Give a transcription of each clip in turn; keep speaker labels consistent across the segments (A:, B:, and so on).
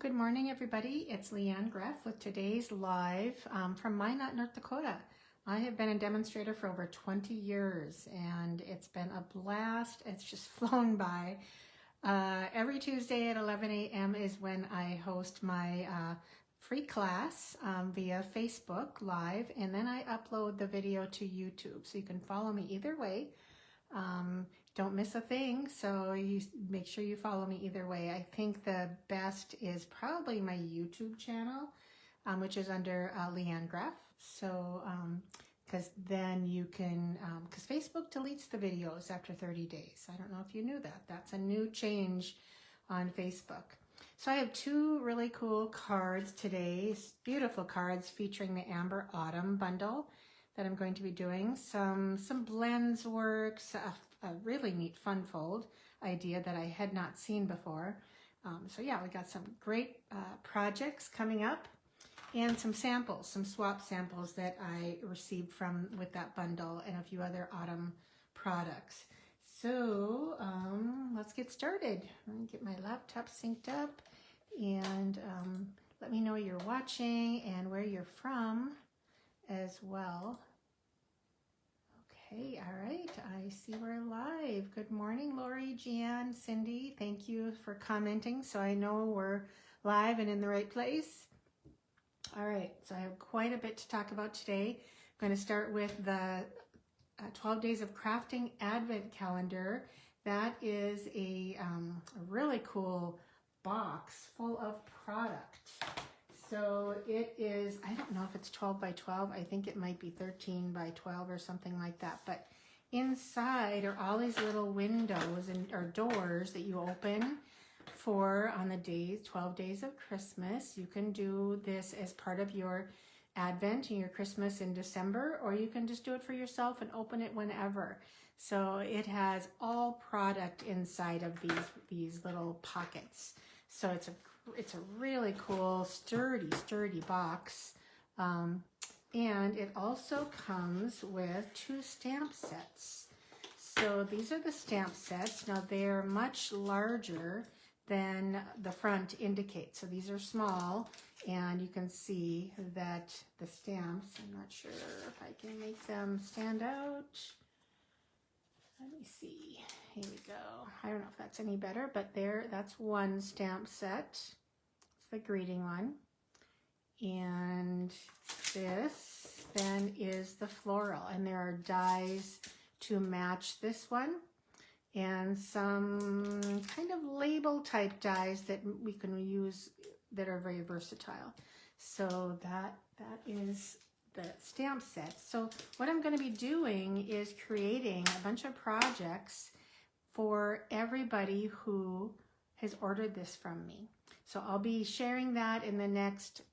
A: good morning everybody. It's Leanne Greff with today's live from Minot, North Dakota. I have been a demonstrator for over 20 years and it's been a blast. It's just flown by. Every Tuesday at 11 a.m. is when I host my free class via Facebook Live, and then I upload the video to YouTube. So you can follow me either way. Don't miss a thing, so you make sure you follow me either way. I think the best is probably my YouTube channel, which is under Leanne Greff. So, because then you can, because Facebook deletes the videos after 30 days. I don't know if you knew that. That's a new change on Facebook. So I have two really cool cards today, beautiful cards featuring the Amber Autumn bundle that I'm going to be doing. Some blends works, a really neat fun fold idea that I had not seen before. So yeah, we got some great projects coming up and some samples, some swap samples that I received with that bundle and a few other autumn products. So let's get started. Let me get my laptop synced up and let me know you're watching and where you're from as well. Okay, all right, I see we're live. Good morning, Lori, Jan, Cindy. Thank you for commenting so I know we're live and in the right place. All right, so I have quite a bit to talk about today. I'm going to start with the 12 Days of Crafting Advent Calendar. That is a really cool box full of product. So it is, I don't know if it's 12 by 12. I think it might be 13 by 12 or something like that. But inside are all these little windows or doors that you open for on the 12 days of Christmas. You can do this as part of your Advent and your Christmas in December, or you can just do it for yourself and open it whenever. So it has all product inside of these little pockets. So it's a really cool, sturdy box. And it also comes with 2 stamp sets. So these are the stamp sets. Now they're much larger than the front indicates. So these are small, and you can see that the stamps, I'm not sure if I can make them stand out. Let me see. Here we go. I don't know if that's any better, but that's one stamp set. It's the greeting one. And this then is the floral. And there are dies to match this one. And some kind of label type dies that we can use that are very versatile. So that is the stamp set. So what I'm going to be doing is creating a bunch of projects for everybody who has ordered this from me. So I'll be sharing that in the next,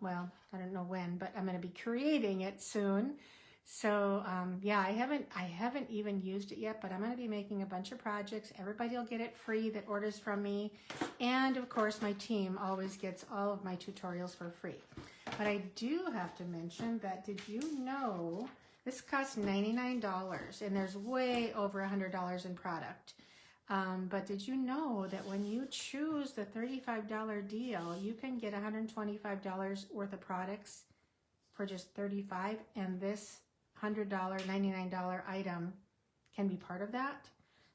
A: well, I don't know when, but I'm going to be creating it soon. So yeah, I haven't even used it yet, but I'm going to be making a bunch of projects. Everybody will get it free that orders from me. And of course, my team always gets all of my tutorials for free. But I do have to mention that, did you know this costs $99 and there's way over $100 in product. But did you know that when you choose the $35 deal, you can get $125 worth of products for just $35, and this $100, $99 item can be part of that?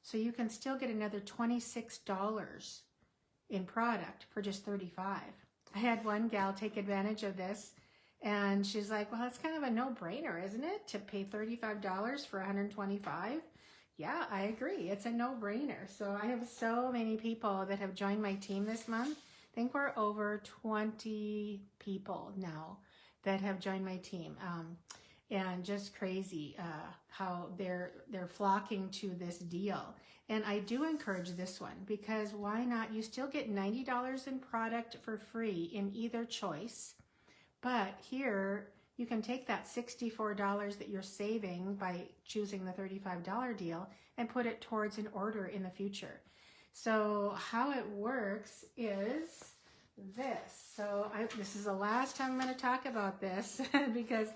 A: So you can still get another $26 in product for just $35. I had one gal take advantage of this, and she's like, well, it's kind of a no-brainer, isn't it, to pay $35 for $125? Yeah, I agree. It's a no-brainer. So I have so many people that have joined my team this month. I think we're over 20 people now that have joined my team. And just crazy how they're flocking to this deal. And I do encourage this one, because why not? You still get $90 in product for free in either choice. But here, you can take that $64 that you're saving by choosing the $35 deal and put it towards an order in the future. So how it works is this. So this is the last time I'm going to talk about this because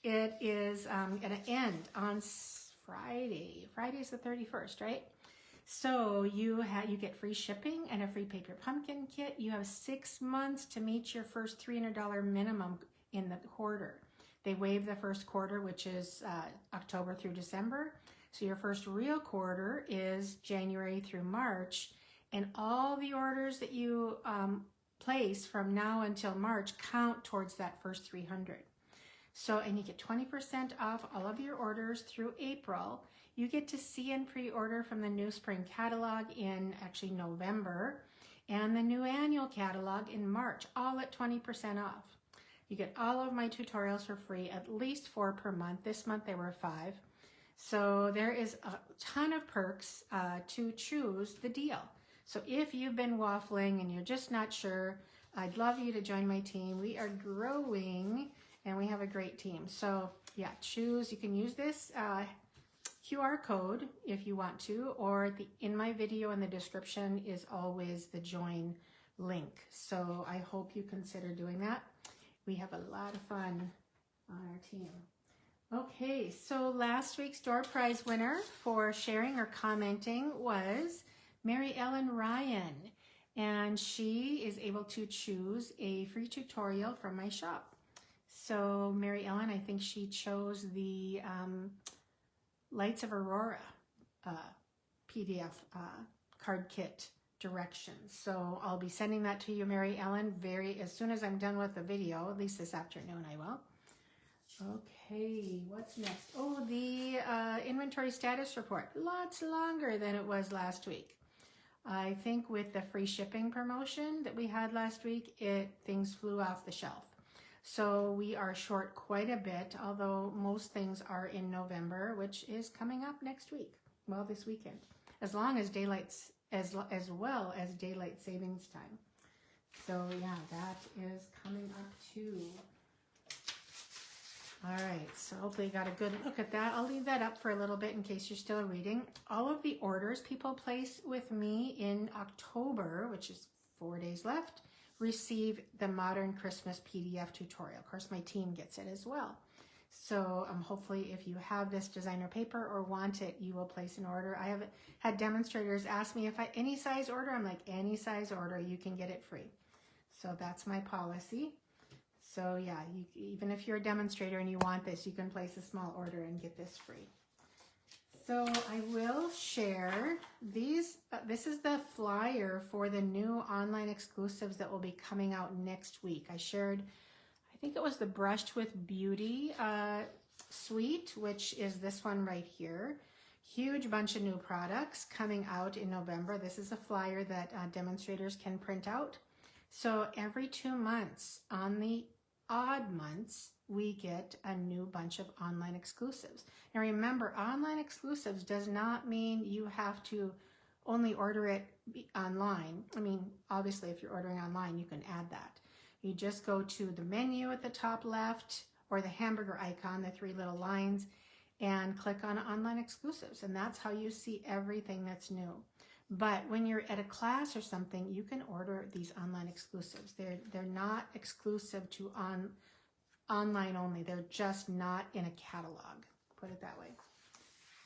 A: it is going to end on Friday. Friday is the 31st, right? So you get free shipping and a free paper pumpkin kit. You have 6 months to meet your first $300 minimum in the quarter. They waive the first quarter, which is October through December. So your first real quarter is January through March. And all the orders that you place from now until March count towards that first 300. So, and you get 20% off all of your orders through April. You get to see and pre-order from the new spring catalog in actually November and the new annual catalog in March, all at 20% off. You get all of my tutorials for free, at least 4 per month. This month there were 5. So there is a ton of perks to choose the deal. So if you've been waffling and you're just not sure, I'd love you to join my team. We are growing and we have a great team. So yeah, choose. You can use this QR code if you want to, or in my video in the description is always the join link. So I hope you consider doing that. We have a lot of fun on our team. Okay, so last week's door prize winner for sharing or commenting was Mary Ellen Ryan, and she is able to choose a free tutorial from my shop. So Mary Ellen, I think she chose the Lights of Aurora PDF card kit directions. So I'll be sending that to you, Mary Ellen, as soon as I'm done with the video, at least this afternoon I will. Okay, what's next? Oh, the inventory status report. Lots longer than it was last week. I think with the free shipping promotion that we had last week, things flew off the shelf. So we are short quite a bit, although most things are in November, which is coming up next week. Well, this weekend, as long as as well as daylight savings time. So yeah, that is coming up too. All right, so hopefully you got a good look at that. I'll leave that up for a little bit in case you're still reading. All of the orders people place with me in October, which is 4 days left, receive the Modern Christmas PDF tutorial. Of course, my team gets it as well. So hopefully if you have this designer paper or want it, you will place an order. I have had demonstrators ask me if any size order. I'm like, any size order, you can get it free. So that's my policy. So yeah, even if you're a demonstrator and you want this, you can place a small order and get this free. So I will share these. This is the flyer for the new online exclusives that will be coming out next week. I shared, I think it was the Brushed with Beauty suite, which is this one right here. Huge bunch of new products coming out in November. This is a flyer that demonstrators can print out. So every 2 months, on the odd months, we get a new bunch of online exclusives. Now remember, online exclusives does not mean you have to only order it online. I mean, obviously if you're ordering online, you can add that. You just go to the menu at the top left or the hamburger icon, the 3 little lines, and click on online exclusives. And that's how you see everything that's new. But when you're at a class or something, you can order these online exclusives. They're not exclusive to online only. They're just not in a catalog. Put it that way.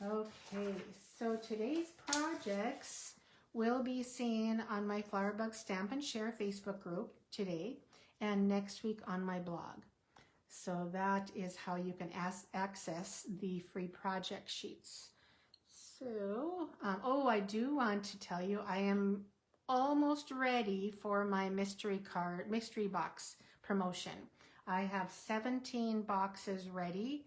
A: Okay, so today's projects will be seen on my Flowerbug Stamp and Share Facebook group today and next week on my blog. So that is how you can access the free project sheets. So, I do want to tell you, I am almost ready for my mystery box promotion. I have 17 boxes ready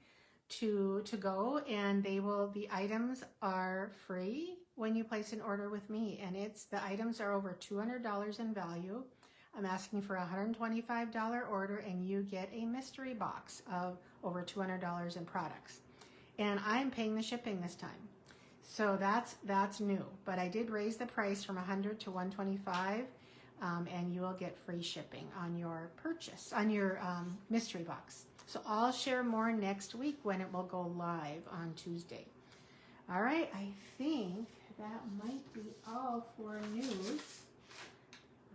A: to go, and the items are free when you place an order with me, and the items are over $200 in value. I'm asking for a $125 order, and you get a mystery box of over $200 in products. And I'm paying the shipping this time. So that's new, but I did raise the price from $100 to $125, and you will get free shipping on your purchase, on your mystery box. So I'll share more next week when it will go live on Tuesday. All right, I think that might be all for news.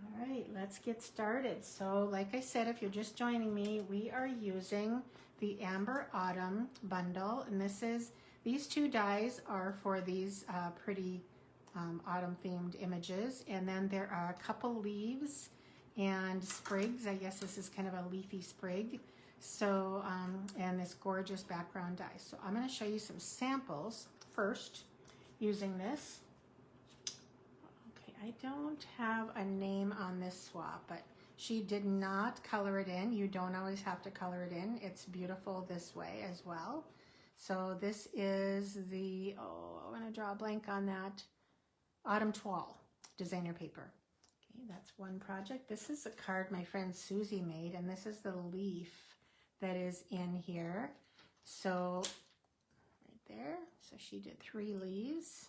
A: All right, let's get started. So like I said, if you're just joining me, we are using the Amber Autumn bundle, and these 2 dies are for these pretty autumn themed images. And then there are a couple leaves and sprigs. I guess this is kind of a leafy sprig. So, and this gorgeous background die. So I'm going to show you some samples first using this. Okay, I don't have a name on this swap, but she did not color it in. You don't always have to color it in. It's beautiful this way as well. So this is the, I'm going to draw a blank on that, Autumn Toile designer paper. Okay, that's one project. This is a card my friend Susie made, and this is the leaf that is in here. So right there, so she did 3 leaves.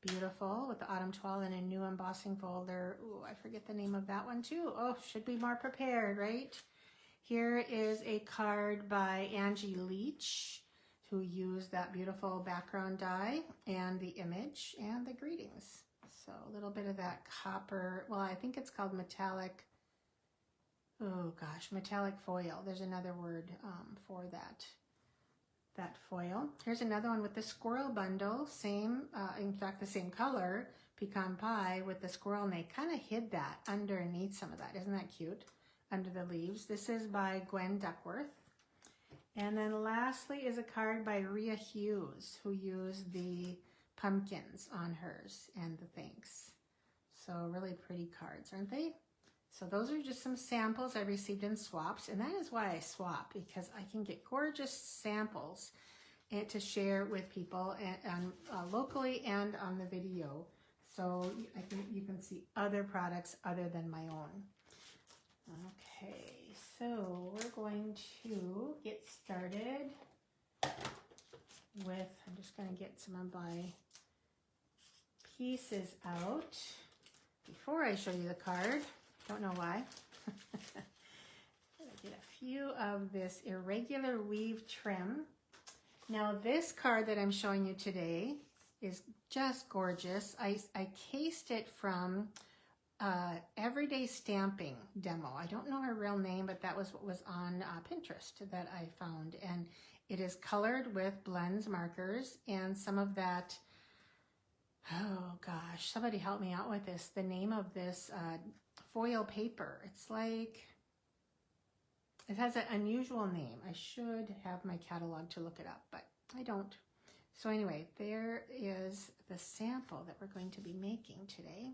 A: Beautiful, with the Autumn Toile in a new embossing folder. Ooh, I forget the name of that one too. Oh, should be more prepared, right? Here is a card by Angie Leach, who used that beautiful background die and the image and the greetings. So a little bit of that copper, well, I think it's called metallic, oh gosh, metallic foil. There's another word for that foil. Here's another one with the squirrel bundle, same, in fact, the same color, pecan pie with the squirrel, and they kind of hid that underneath some of that. Isn't that cute? Under the leaves. This is by Gwen Duckworth. And then lastly is a card by Rhea Hughes, who used the pumpkins on hers and the thanks. So really pretty cards, aren't they? So those are just some samples I received in swaps, and that is why I swap, because I can get gorgeous samples to share with people and locally and on the video. So you can see other products other than my own. Okay, so we're going to get started with, I'm just going to get some of my pieces out before I show you the card. Don't know why. I get a few of this irregular weave trim. Now this card that I'm showing you today is just gorgeous. I cased it from Everyday Stamping demo. I don't know her real name, but that was what was on Pinterest that I found. And it is colored with blends markers and some of that, oh gosh, somebody help me out with this. The name of this foil paper. It's like, it has an unusual name. I should have my catalog to look it up, but I don't. So anyway, there is the sample that we're going to be making today.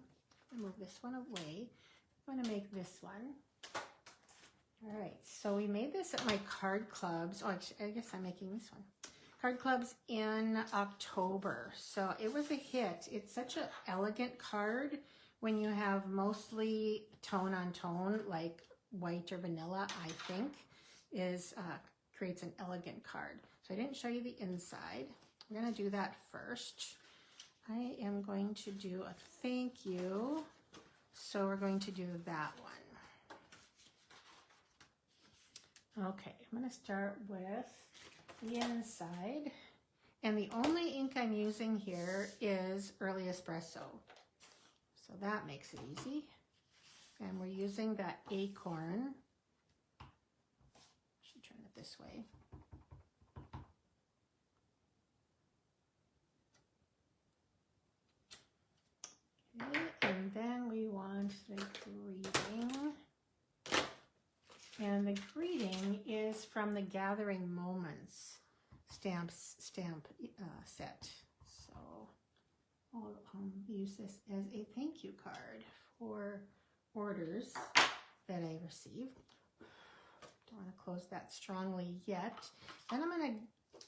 A: Move this one away. I'm going to make this one. All right, so we made this at my card clubs. Oh, I guess I'm making this one. Card clubs in October. So it was a hit. It's such an elegant card when you have mostly tone on tone, like white or vanilla, I think, creates an elegant card. So I didn't show you the inside. I'm going to do that first. I am going to do a thank you. So we're going to do that one. Okay, I'm going to start with the inside. And the only ink I'm using here is Early Espresso. So that makes it easy. And we're using that acorn. I should turn it this way. Okay, and then we want the greeting. And the greeting is from the Gathering Moments stamp set. So I'll use this as a thank you card for orders that I received. Don't want to close that strongly yet. Then I'm going to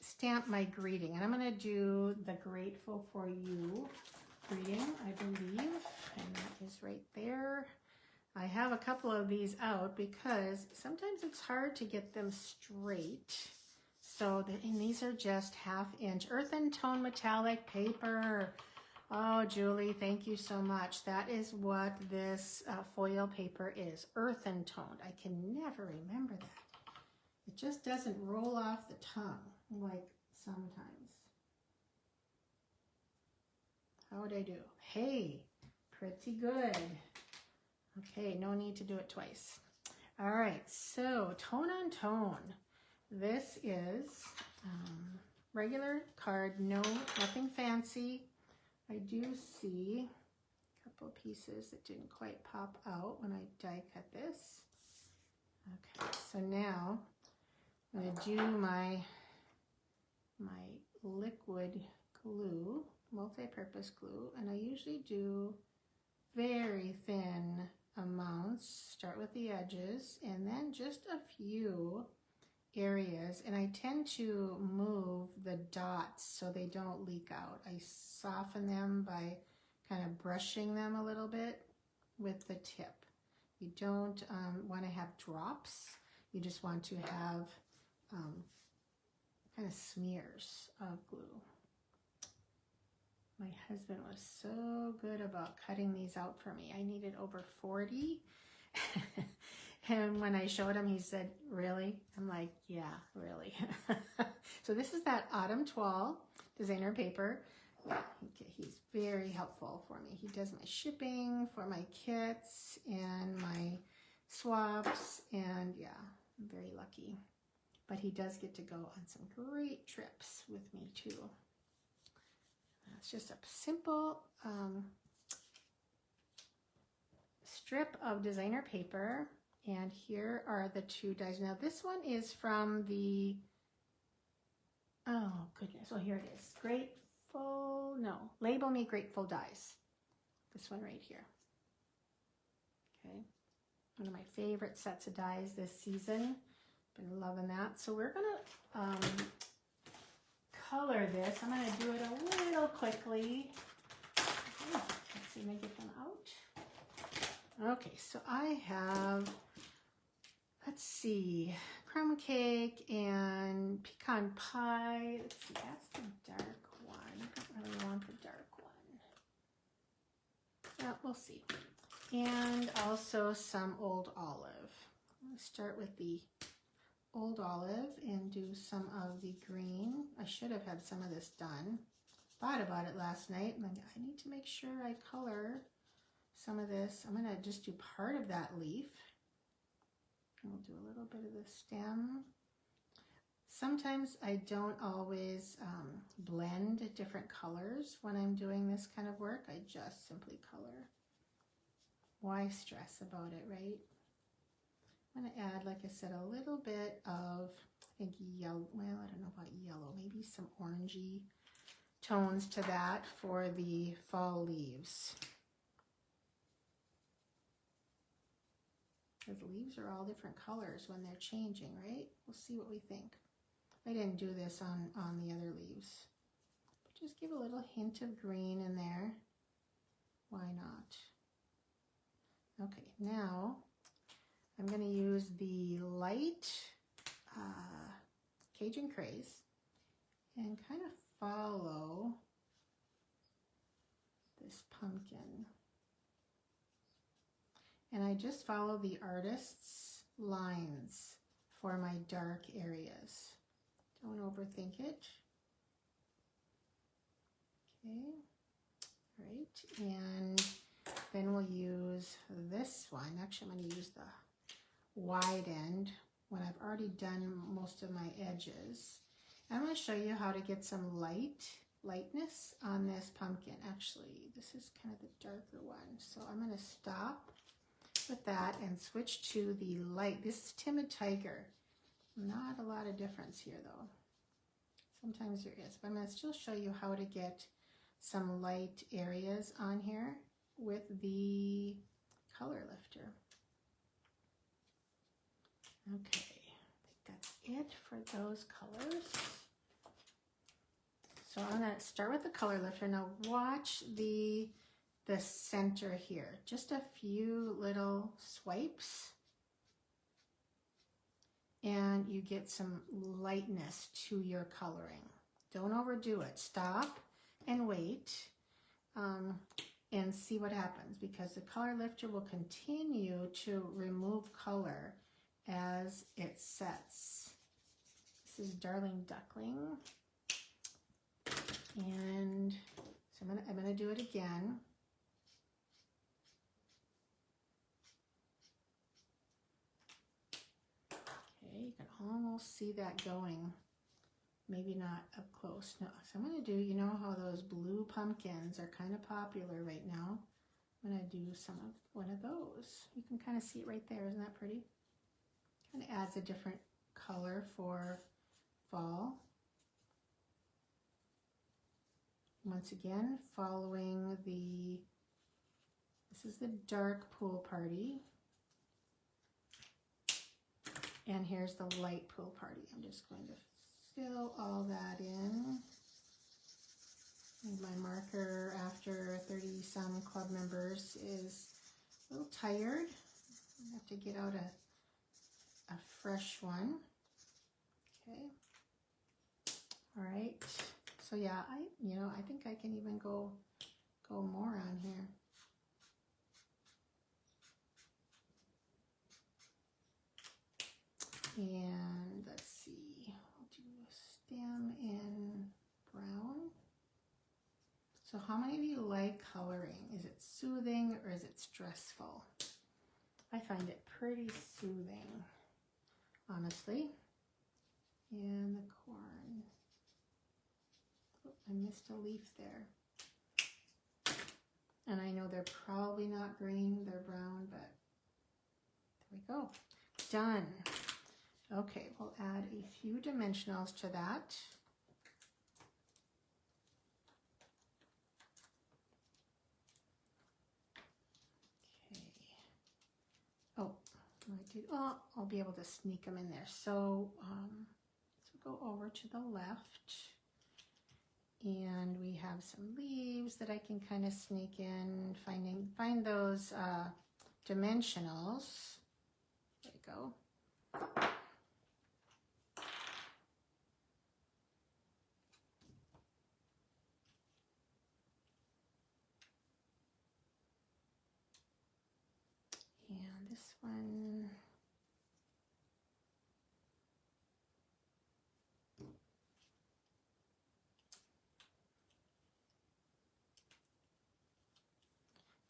A: stamp my greeting, and I'm going to do the Grateful for You greeting, I believe, and that is right there. I have a couple of these out because sometimes it's hard to get them straight. So, and these are just 1/2 inch earth and tone metallic paper. Oh, Julie, thank you so much. That is what this foil paper is, earth and toned. I can never remember that. It just doesn't roll off the tongue like sometimes. How would I do? Hey, pretty good. Okay, no need to do it twice. All right, so tone on tone. This is regular card, nothing fancy. I do see a couple pieces that didn't quite pop out when I die cut this. Okay, so now I'm going to do my liquid glue, multi-purpose glue, and I usually do very thin amounts. Start with the edges and then just a few areas, and I tend to move the dots so they don't leak out. I soften them by kind of brushing them a little bit with the tip. You don't want to have drops. You just want to have kind of smears of glue. My husband was so good about cutting these out for me. I needed over 40. And when I showed him, he said, "Really?" I'm like, "Yeah, really." So this is that Autumn Toile designer paper. He's very helpful for me. He does my shipping for my kits and my swaps, and yeah, I'm very lucky. But he does get to go on some great trips with me too. It's just a simple strip of designer paper, and here are the two dies. Now this one is from the, oh goodness, oh here it is, Label Me Grateful Dies. This one right here. Okay, one of my favorite sets of dies this season. Been loving that. So we're gonna color this. I'm gonna do it a little quickly. Okay, let's see, let me get them out. Okay, so I have, let's see, crumb cake and pecan pie. Let's see, that's the dark one. I don't really want the dark one. Yeah, we'll see. And also some old olive. I'm gonna start with the old olive and do some of the green. I should have had some of this done. Thought about it last night, and then I need to make sure I color some of this. I'm gonna just do part of that leaf. And we'll do a little bit of the stem. Sometimes I don't always blend different colors when I'm doing this kind of work. I just simply color. Why stress about it, right? I'm going to add, like I said, a little bit of, I think yellow, well, I don't know about yellow, maybe some orangey tones to that for the fall leaves. Because leaves are all different colors when they're changing, right? We'll see what we think. I didn't do this on the other leaves. But just give a little hint of green in there. Why not? Okay, now I'm going to use the light Cajun Craze and kind of follow this pumpkin. And I just follow the artist's lines for my dark areas. Don't overthink it. Okay, all right, and then we'll use this one. Actually, I'm going to use the wide end when I've already done most of my edges. I'm going to show you how to get some lightness on this pumpkin. Actually, this is kind of the darker one. So I'm going to stop with that and switch to the light. This is Timid Tiger. Not a lot of difference here though. Sometimes there is, but I'm going to still show you how to get some light areas on here with the color lifter. Okay, I think that's it for those colors. So I'm going to start with the color lifter. Now watch the center here. Just a few little swipes and you get some lightness to your coloring. Don't overdo it. Stop and wait and see what happens, because the color lifter will continue to remove color as it sets. This is Darling Duckling. And so I'm gonna do it again. Okay, you can almost see that going maybe not up close. No, so I'm going to do, you know how those blue pumpkins are kind of popular right now? I'm going to do one of those. You can kind of see it right there. Isn't that pretty? Kind of adds a different color for fall. Once again, following this is the dark pool party. And here's the light pool party. I'm just going to fill all that in. And my marker after 30 some club members is a little tired. I have to get out a fresh one. Okay. All right. So yeah, I think I can even go more on here. And let's see, I'll do a stem in brown. So how many of you like coloring? Is it soothing or is it stressful? I find it pretty soothing, honestly. And the corn. Oh, I missed a leaf there. And I know they're probably not green, they're brown, but there we go. Done. Okay, we'll add a few dimensionals to that. Okay. I'll be able to sneak them in there. So, go over to the left. And we have some leaves that I can kind of sneak in, find those dimensionals. There you go. And this one.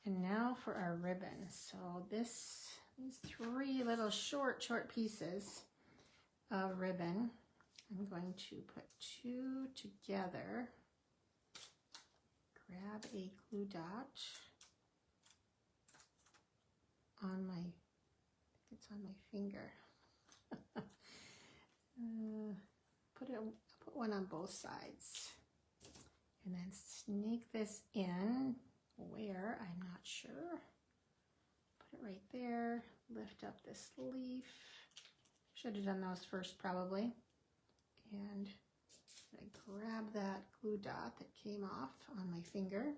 A: And now for our ribbon. So these three little short pieces of ribbon, I'm going to put two together. Grab a glue dot on my, it's on my finger. Put one on both sides. And then sneak this in. Where, I'm not sure. Put it right there, lift up this leaf. Should have done those first probably. And I grab that glue dot that came off on my finger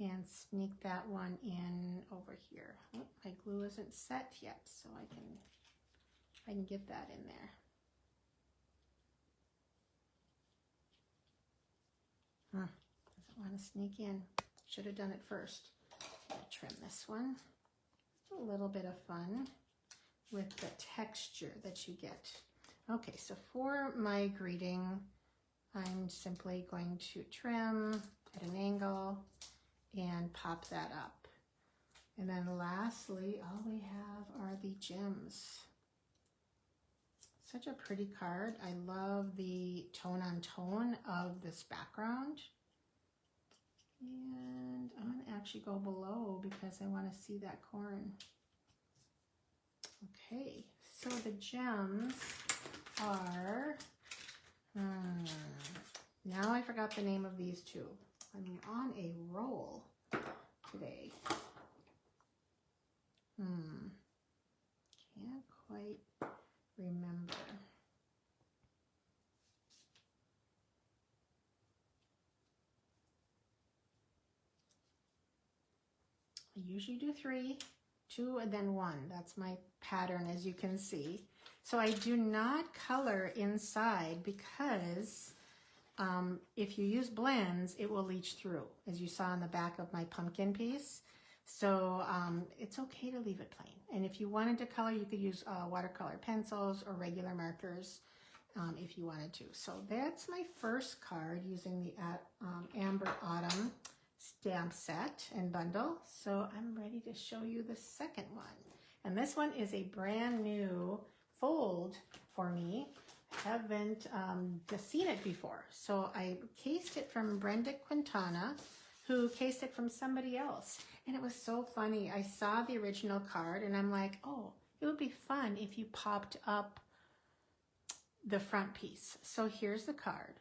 A: and sneak that one in over here. Oh, my glue isn't set yet, so I can get that in there. Doesn't want to sneak in. Should have done it first. I'll trim this one. A little bit of fun with the texture that you get. Okay, so for my greeting, I'm simply going to trim at an angle and pop that up. And then lastly, all we have are the gems. Such a pretty card. I love the tone on tone of this background. And I'm going to actually go below because I want to see that corn. Okay, so the gems are, now I forgot the name of these two. I'm on a roll today. Can't quite remember. I usually do 3, 2, and then 1. That's my pattern, as you can see. So I do not color inside because if you use blends, it will leach through, as you saw on the back of my pumpkin piece. So it's okay to leave it plain. And if you wanted to color, you could use watercolor pencils or regular markers if you wanted to. So that's my first card using the Amber Autumn stamp set and bundle. So I'm ready to show you the second one. And this one is a brand new fold for me. haven't just seen it before. So I cased it from Brenda Quintana, who cased it from somebody else. And it was so funny. I saw the original card and I'm like, oh, it would be fun if you popped up the front piece. So here's the card.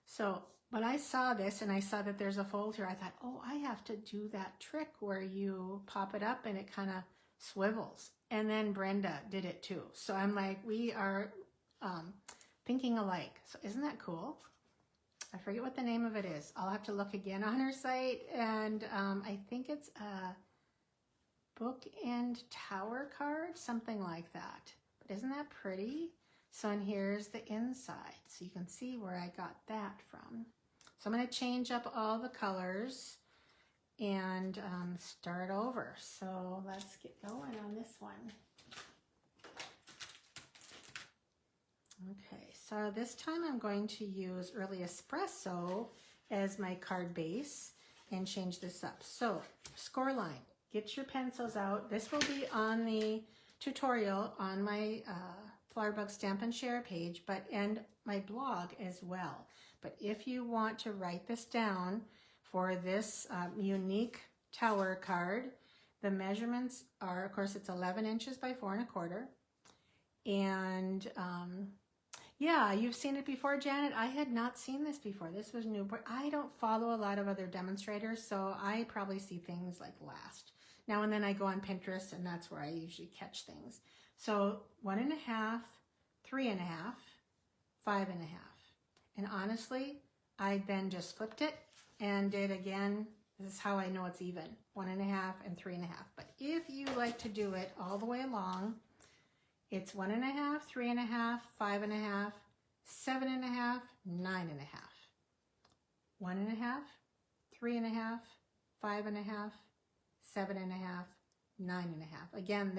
A: So when I saw this and I saw that there's a fold here, I thought, oh, I have to do that trick where you pop it up and it kind of swivels. And then Brenda did it too. So I'm like, we are thinking alike. So isn't that cool? I forget what the name of it is. I'll have to look again on her site. And I think it's a bookend tower card, something like that. But isn't that pretty? So, and here's the inside. So you can see where I got that from. So I'm going to change up all the colors and start over. So let's get going on this one. Okay, so this time I'm going to use Early Espresso as my card base and change this up. So, scoreline, get your pencils out. This will be on the tutorial on my Flowerbug Stamp and Share page, and my blog as well. But if you want to write this down for this unique tower card, the measurements are, of course, it's 11 inches by 4 1/4. And yeah, you've seen it before, Janet. I had not seen this before. This was new. I don't follow a lot of other demonstrators, so I probably see things like last. Now and then I go on Pinterest, and that's where I usually catch things. So 1 1/2, 3 1/2, 5 1/2. And honestly, I then just flipped it and did again. This is how I know it's even, 1 1/2 and 3 1/2. But if you like to do it all the way along, it's 1 1/2, 3 1/2, 5 1/2, 7 1/2, 9 1/2. 1 1/2, 3 1/2, 5 1/2, 7 1/2, 9 1/2. Again,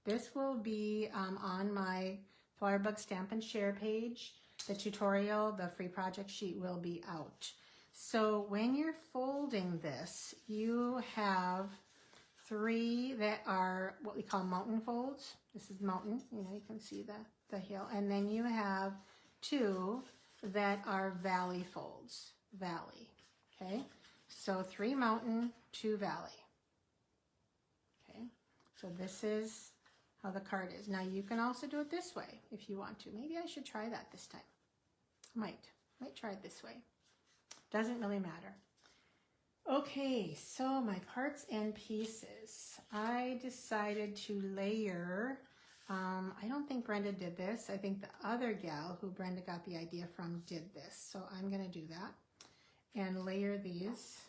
A: this will be on my Flowerbug Stamp and Share page. The tutorial, the free project sheet will be out. So when you're folding this, you have 3 that are what we call mountain folds. This is mountain, you can see the hill. And then you have 2 that are valley folds, valley, okay? So 3 mountain, 2 valley, okay? So this is how the card is. Now you can also do it this way if you want to. Maybe I should try that this time. Might try it this way. Doesn't really matter. Okay, so my parts and pieces. I decided to layer, I don't think Brenda did this. I think the other gal who Brenda got the idea from did this. So I'm gonna do that and layer these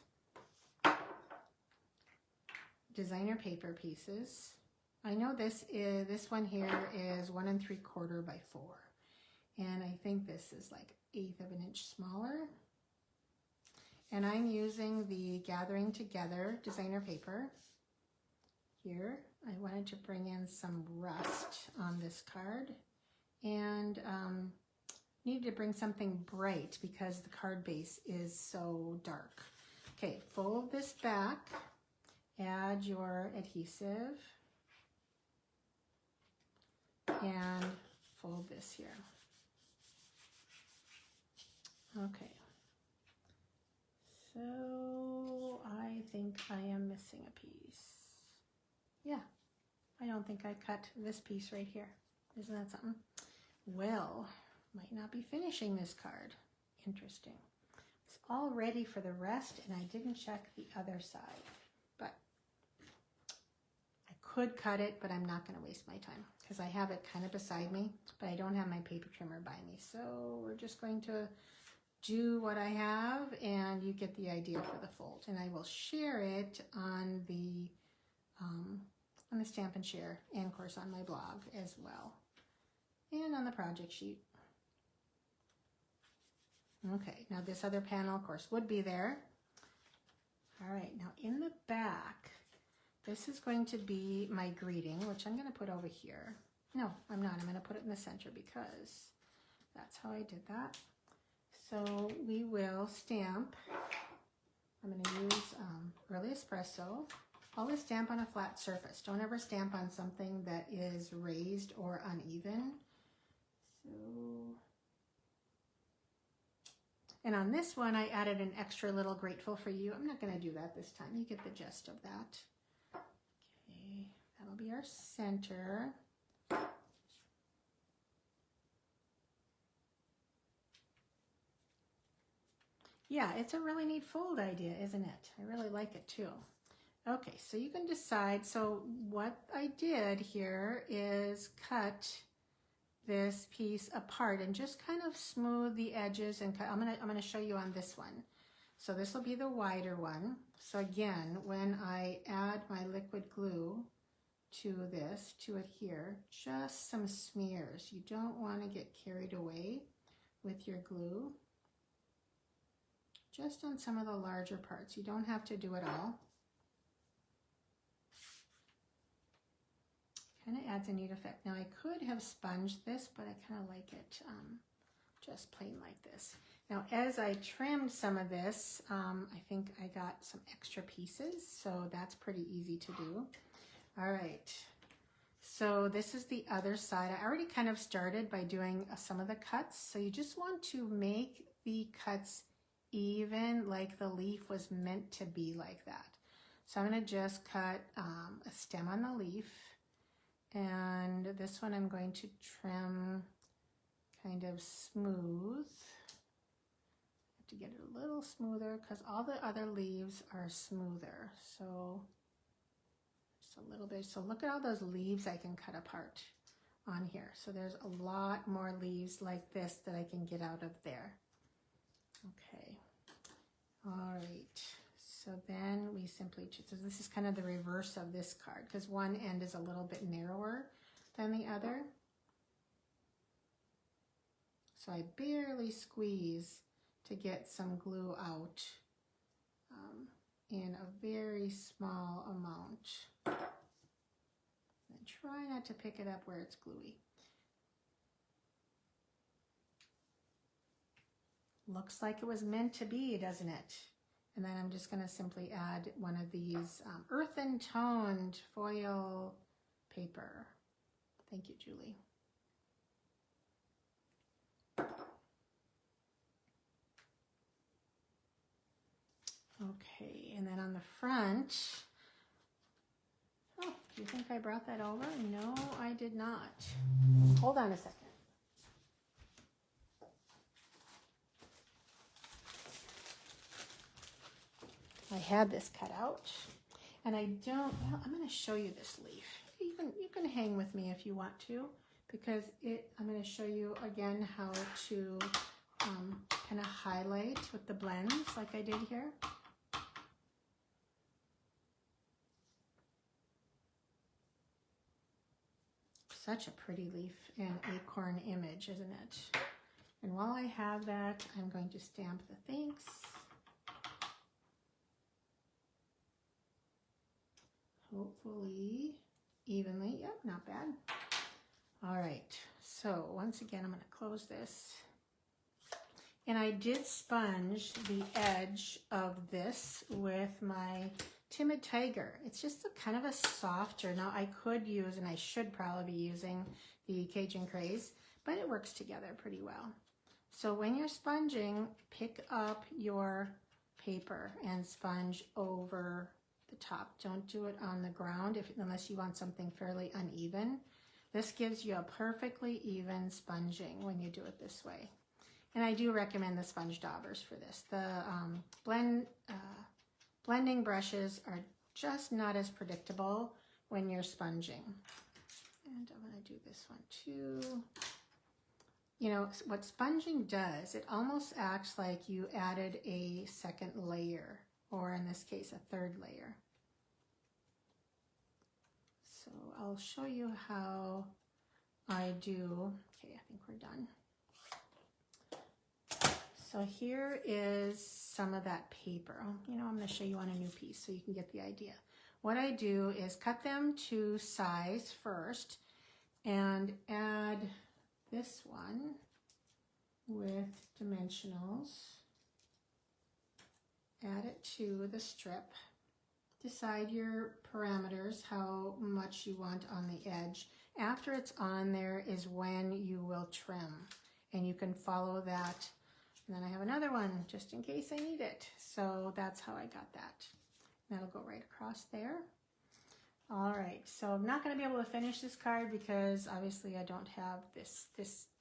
A: designer paper pieces. I know this one here is 1 3/4 by 4. And I think this is like 1/8 of an inch smaller. And I'm using the Gathering Together designer paper here. I wanted to bring in some rust on this card. And needed to bring something bright because the card base is so dark. Okay, fold this back. Add your adhesive. And fold this here. Okay, so I think I am missing a piece. Yeah, I don't think I cut this piece right here. Isn't that something? Well, might not be finishing this card. Interesting. It's all ready for the rest and I didn't check the other side. But I could cut it, but I'm not going to waste my time because I have it kind of beside me, but I don't have my paper trimmer by me. So we're just going to do what I have and you get the idea for the fold. And I will share it on the Stamp and Share and of course on my blog as well. And on the project sheet. Okay, now this other panel of course would be there. All right, now in the back, this is going to be my greeting, which I'm going to put over here. No, I'm not. I'm going to put it in the center because that's how I did that. So we will stamp. I'm going to use Early Espresso. Always stamp on a flat surface. Don't ever stamp on something that is raised or uneven. So, and on this one, I added an extra little grateful for you. I'm not going to do that this time. You get the gist of that. Okay, that'll be our center. Yeah, it's a really neat fold idea, isn't it? I really like it too. Okay, so you can decide. So what I did here is cut this piece apart and just kind of smooth the edges and cut. I'm gonna show you on this one. So this will be the wider one. So again, when I add my liquid glue to this, to it here, just some smears. You don't want to get carried away with your glue. Just on some of the larger parts. You don't have to do it all. Kind of adds a neat effect. Now I could have sponged this, but I kind of like it just plain like this. Now as I trimmed some of this, I think I got some extra pieces, so that's pretty easy to do. All right, so this is the other side. I already kind of started by doing some of the cuts, so you just want to make the cuts even, like the leaf was meant to be like that. So I'm going to just cut a stem on the leaf, and this one I'm going to trim kind of smooth. I have to get it a little smoother because all the other leaves are smoother. So just a little bit. So look at all those leaves I can cut apart on here. So there's a lot more leaves like this that I can get out of there. Okay. All right. So then we simply, so this is kind of the reverse of this card because one end is a little bit narrower than the other. So I barely squeeze to get some glue out in a very small amount. And try not to pick it up where it's gluey. Looks like it was meant to be, doesn't it? And then I'm just going to simply add one of these earthen toned foil paper. Thank you, Julie. Okay, and then on the front, oh, do you think I brought that over? No, I did not. Hold on a second. I had this cut out, and I don't, well, I'm going to show you this leaf. You can hang with me if you want to, because I'm going to show you again how to kind of highlight with the blends like I did here. Such a pretty leaf and acorn image, isn't it? And while I have that, I'm going to stamp the thanks. Hopefully evenly. Yep, not bad. All right, so once again, I'm going to close this. And I did sponge the edge of this with my Timid Tiger. It's just a kind of a softer. Now I could use, and I should probably be using the Cajun Craze, but it works together pretty well. So when you're sponging, pick up your paper and sponge over the top. Don't do it on the ground unless you want something fairly uneven. This gives you a perfectly even sponging when you do it this way. And I do recommend the sponge daubers for this. The blending brushes are just not as predictable when you're sponging. And I'm going to do this one too. You know, what sponging does, it almost acts like you added a second layer, or in this case, a third layer. So I'll show you how I do. Okay, I think we're done. So here is some of that paper. You know, I'm going to show you on a new piece so you can get the idea. What I do is cut them to size first and add this one with dimensionals. Add it to the strip. Decide your parameters, how much you want on the edge. After it's on there is when you will trim, and you can follow that. And then I have another one just in case I need it. So that's how I got that. That'll go right across there. All right, so I'm not going to be able to finish this card because obviously I don't have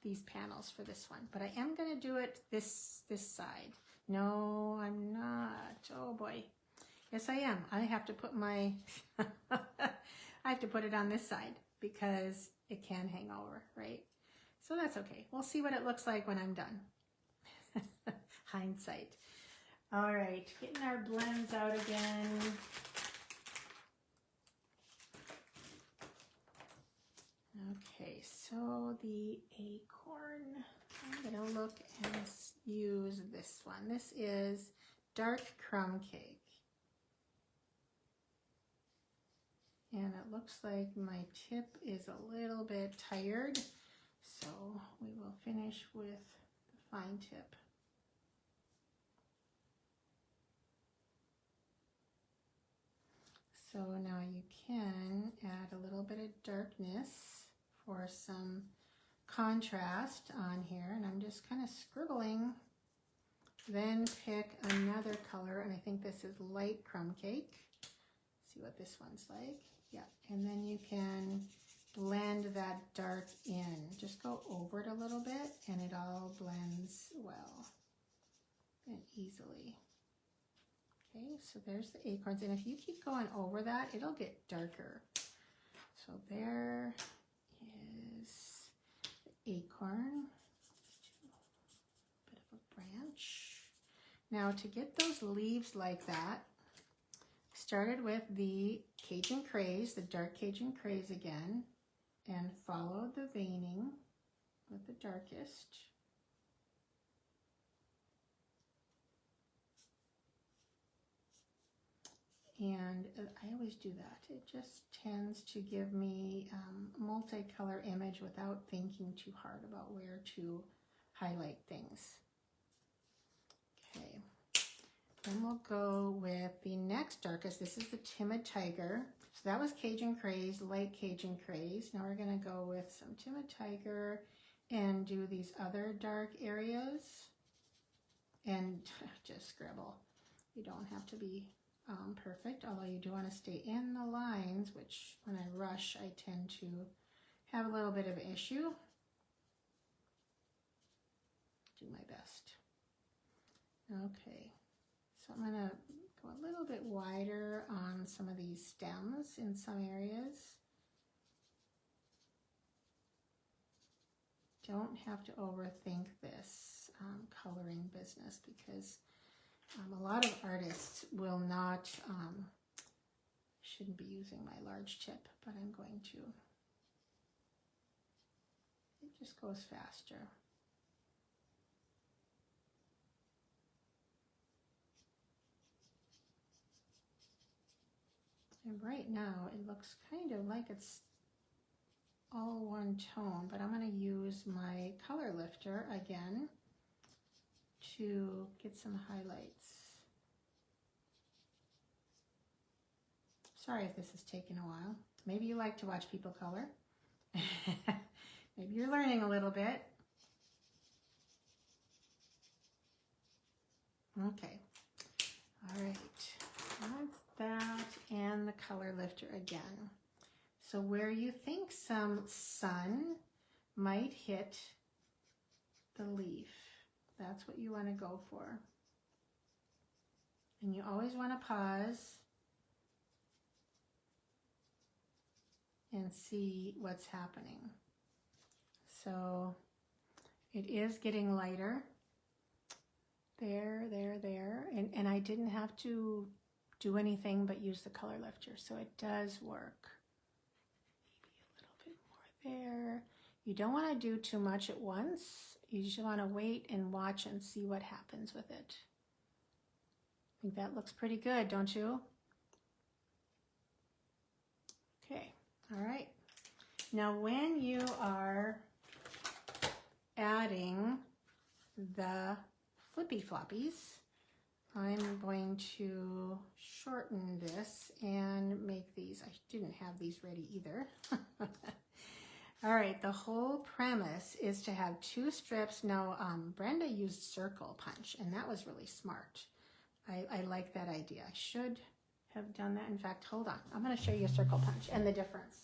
A: these panels for this one, but I am going to do it this side. No, I'm not. Oh boy. Yes, I am. I have to put my I have to put it on this side because it can hang over, right? So that's okay. We'll see what it looks like when I'm done. Hindsight. All right, getting our blends out again. Okay, so the acorn, I'm gonna look and use this one. This is dark crumb cake. And it looks like my tip is a little bit tired, so we will finish with the fine tip. So now you can add a little bit of darkness for some contrast on here, and I'm just kind of scribbling. Then pick another color, and I think this is light crumb cake. See what this one's like. Yeah, and then you can blend that dark in. Just go over it a little bit, and it all blends well and easily. Okay, so there's the acorns, and if you keep going over that, it'll get darker. So there is the acorn, bit of a branch. Now to get those leaves like that, started with the Cajun Craze, the dark Cajun Craze again, and followed the veining with the darkest. And I always do that. It just tends to give me a multicolor image without thinking too hard about where to highlight things. Okay, then we'll go with the next darkest. This is the Timid Tiger. So that was Cajun Craze, light Cajun Craze. Now we're gonna go with some Timid Tiger and do these other dark areas and just scribble. You don't have to be perfect, although you do want to stay in the lines, which when I rush I tend to have a little bit of an issue. Do my best. Okay, so I'm going to go a little bit wider on some of these stems in some areas. Don't have to overthink this coloring business because a lot of artists will not, shouldn't be using my large tip, but I'm going to. It just goes faster. And right now it looks kind of like it's all one tone, but I'm going to use my color lifter again to get some highlights. Sorry if this is taking a while. Maybe you like to watch people color. Maybe you're learning a little bit. Okay. All right. That's that and the color lifter again. So where you think some sun might hit the leaf, that's what you want to go for. And you always want to pause and see what's happening. So it is getting lighter. There. And I didn't have to do anything but use the color lifter, so it does work. Maybe a little bit more there. You don't want to do too much at once. You just want to wait and watch and see what happens with it. I think that looks pretty good, don't you? Okay, all right. Now when you are adding the flippy floppies, I'm going to shorten this and make these. I didn't have these ready either. All right, the whole premise is to have 2 strips. Now, Brenda used circle punch, and that was really smart. I like that idea. I should have done that. In fact, hold on. I'm going to show you a circle punch and the difference.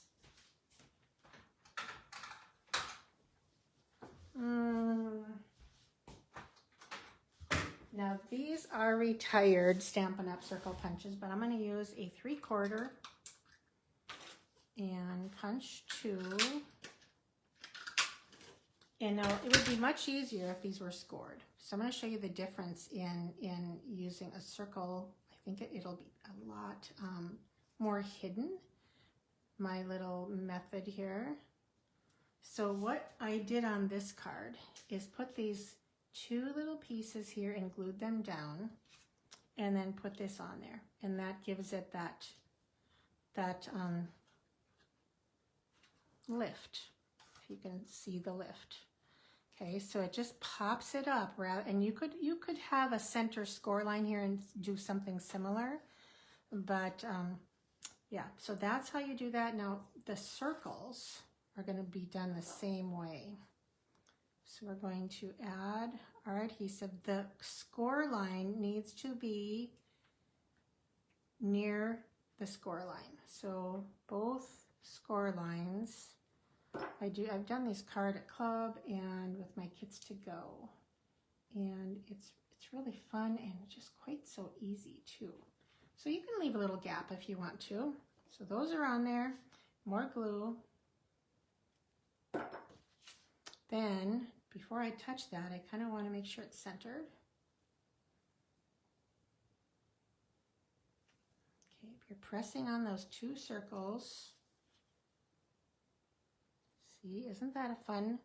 A: Now, these are retired Stampin' Up! Circle punches, but I'm going to use a 3/4 and punch 2. And now it would be much easier if these were scored. So I'm going to show you the difference in using a circle. I think it'll be a lot more hidden, my little method here. So what I did on this card is put these 2 little pieces here and glued them down, and then put this on there, and that gives it that lift, if you can see the lift. Okay, so it just pops it up, and you could have a center score line here and do something similar, but yeah, so that's how you do that. Now the circles are going to be done the same way. So we're going to add our adhesive. The score line needs to be near the score line. So both score lines, I've done this card at club and with my Kits to Go. And it's really fun and just quite so easy too. So you can leave a little gap if you want to. So those are on there, more glue. Then, before I touch that, I kind of want to make sure it's centered. Okay, if you're pressing on those 2 circles, see, isn't that a fun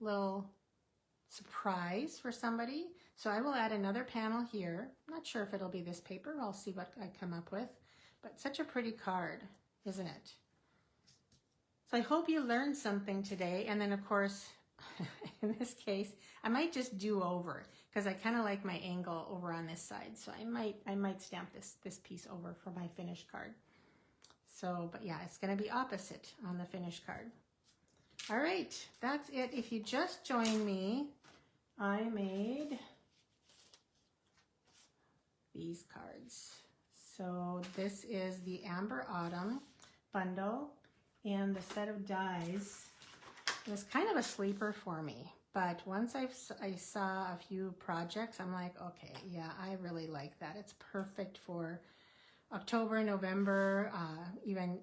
A: little surprise for somebody? So I will add another panel here. I'm not sure if it'll be this paper. I'll see what I come up with. But such a pretty card, isn't it? So I hope you learned something today. And then, of course, in this case, I might just do over because I kind of like my angle over on this side. So I might stamp this piece over for my finished card. So, but yeah, it's going to be opposite on the finished card. All right, that's it. If you just joined me, I made these cards. So this is the Amber Autumn bundle, and the set of dies. It was kind of a sleeper for me, but once I saw a few projects, I'm like, okay, yeah, I really like that. It's perfect for October, November, even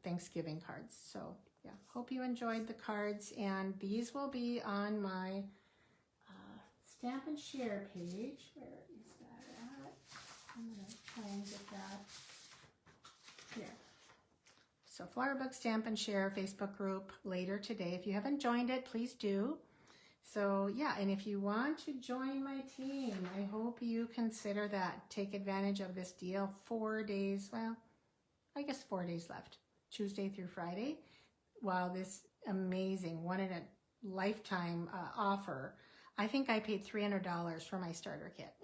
A: Thanksgiving cards. So yeah, hope you enjoyed the cards, and these will be on my Stamp and Share page. Where is that at? I'm gonna try and get that here. So Flower Book Stamp and Share Facebook group later today. If you haven't joined it, please do. So yeah, and if you want to join my team, I hope you consider that. Take advantage of this deal. 4 days, well, I guess 4 days left, Tuesday through Friday, while this amazing one-in-a-lifetime offer. I think I paid $300 for my starter kit.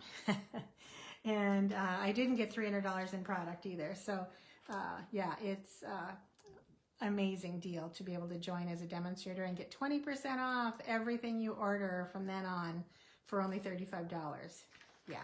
A: And I didn't get $300 in product either. So yeah, it's amazing deal to be able to join as a demonstrator and get 20% off everything you order from then on for only $35. Yeah,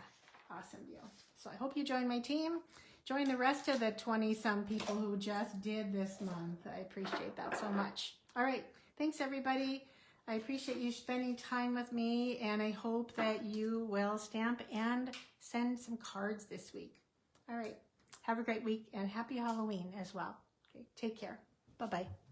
A: awesome deal. So I hope you join my team. Join the rest of the 20-some people who just did this month. I appreciate that so much. All right, thanks everybody. I appreciate you spending time with me, and I hope that you will stamp and send some cards this week. All right, have a great week and happy Halloween as well. Okay, take care. Bye-bye.